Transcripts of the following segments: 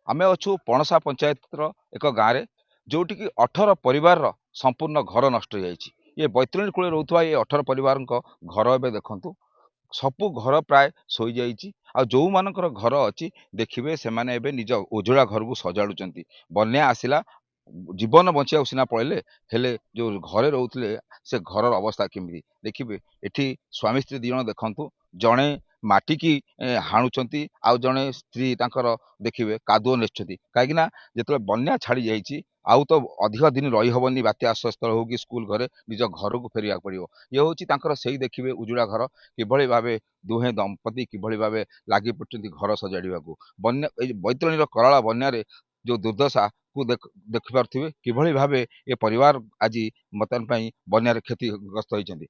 आमे अच्छु पणसा पंचायत एक गाँव में जोटिकी 18 परिवार संपूर्ण घर नष्ट हो जाइए। ये बैतरणी कूल रोकवा ये 18 परिवार घर एवं देखु सबू घर प्राय शोई जाइए। आ जो मानकर घर अच्छी देखिए से माने निज उजड़ा घर को सजाड़ुंट। बन्या आसला जीवन बचा सीना पड़े हेले जो घरे रोते से घर अवस्था केमी देखिए। एठी स्वामी स्त्री दी जन देखु जड़े माटिकी हाणुंट आउ जड़े स्त्री तांकर देखिए कादुओ नेछुंती कहीं जो बन्या छाड़ी जाइए आउ तो अधिक दिन रही हबनी बात्या आश्रयस्थल हो कि स्कूल घरे निज घर को फेरिया पड़ो। ये हूँ से देखिए उजुड़ा घर किभली भावे दुहे दंपति किभली भावे लगी पड़ते घर सजाड़ा को। बन्या बैतरणी कराला बन्या जो दुर्दशा को देखिपे किभली भावे ये परिवार आज बर्तमान बन्या क्षतिग्रस्त होती।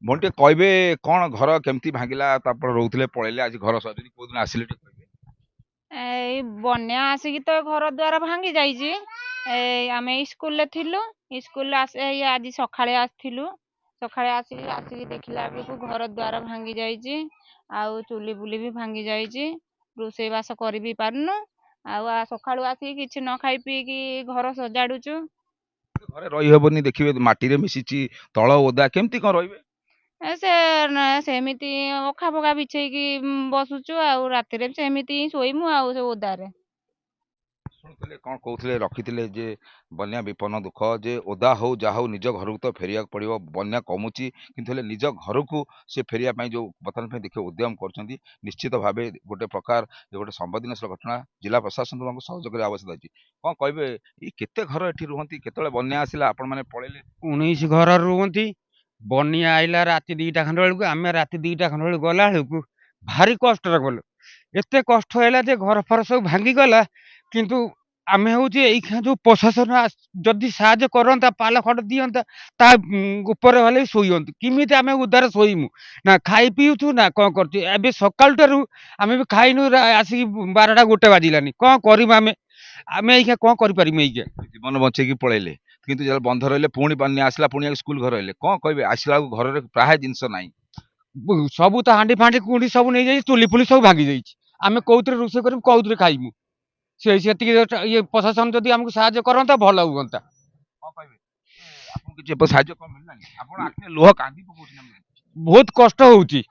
मोटे कहबे कौन घर केमती भांगिला रोते पड़े आज घर सजाड़ी कौ दिन आसिले ए बन्या आसिक तो घर द्वार भांगी जाइए। आमे स्कूल थिलु स्कूल आज सकाळे आसथिलु सकाळे आसिक देखिला बेलू घर द्वार भांगी जाइए। आउ चुली बुली भी भांगी जाइए। रोषे बास करि भी पारनु। आ सकाळु आसिक किछि न खाई पी की घर सजाडुचु। घरे रही हबनी देखिए माटी मिशिची तଳ ओदा केमती कौन रही से सेमिति अखा फका बिछेकी बसुचु आउ रातिरे सेमिति शोइमु आउ से ओदारे। शुणुले कौन कहते रखी जे बन्या विपन्न दुख जे ओदा हो जहा हो निज घर को तो फेरिया पड़ो। बन्या कमुची किंतु निज घर को से फेरिया जो बर्तमान देखिए उद्यम कर निश्चित भाव गोटे प्रकार गोटे संवेदनशील घटना जिला प्रशासन को सहयोग करने आवश्यकता अच्छी। कौन कहे ये केते घर एठी रुहंती केतले बन्या आसिला आपण माने पळेले 19 घर रुहंती। बन्या आइला राति 2टा खंड बेलू आम राति 2टा खंड बेलू गला बेलू भारी कष्ट गलु। एते कष्ट है जे घर फर सब भांगी गला। किंतु आम हूँ जो प्रशासन जदि साहय करता पाल खंड दिंता ता ऊपर वाले शोईंतु किमी आम उदार शोईमु ना खाई पीछू ना कौन कर सकाल ठारू आम भी खाइनु आसिक 12टा 1 बाजिलानी कौन करूँ आम आम ये कौन कर जीवन बचेकी पळेले किंतु जब बंध रहिले पुणी बन्या आसला पुणी स्कूल घर रहिले कौन कहे आसला घर प्राय जिनस ना सबू तो हांडी फांडी कुंडी सब नहीं जाइए चुली फुली सब भांगी जाइए। आम कौन रोषे कर कौन खाइमु से ये प्रशासन जदि आमको साहय करता भल हुआ। लुह कांदी बहुत कष्ट होउची।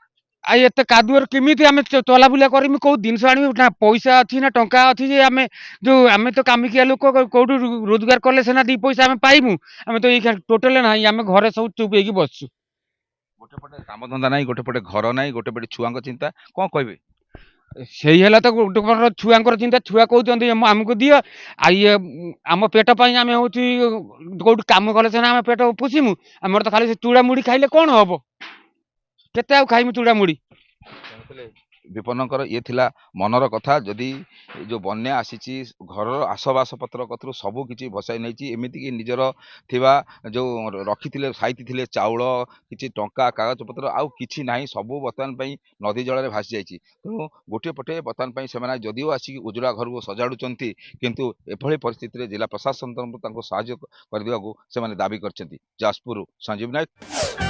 आई एते कादुअर केमिति आमे चला बुला करमी को जिनस आनी ना पैसा अच्छी ना टंका अच्छी जे आमे जो आमे तो कामिकिया लोक कोठु रोजगार कले सेना 2 पैसा आमे पाइमु। आमे तो ये टोटल नाही आमे घरे सब चुप हेकी बसछु। गोटे पटे काम धंदा नहीं गोटे पटे घर नहीं गोटे पटे छुआ चिंता कौन कहे से तो गोटे छुआ चिंता छुआ कहते आमको दियो आ ये आम पेट आम हूँ कौट कम कले सीना आम पेट पोषिमु। आमर तो खाली चूड़ा मुड़ी खाइले कौन हम केते खाइमु चूड़ा मुड़ी। विपन्नकर ये थिला मनर कथा जदि जो बन्या आसी घर आसबास पत्र कतु सबू किसी भसाई नहीं एमती कि निजर थिबा जो रखी साइती थे चाउल किसी टंका कागज पत्र आउ किछि नाही सबू बर्तमान नदी जल भासी जाइए। तेणु गोटे पटे बर्तमान से जदिओ आसिक उजड़ा घर को सजाड़ुंट किंतु एभली परिस्थिति जिला प्रशासन साहय करने दाबी कर। जाजपुर संजीव नायक।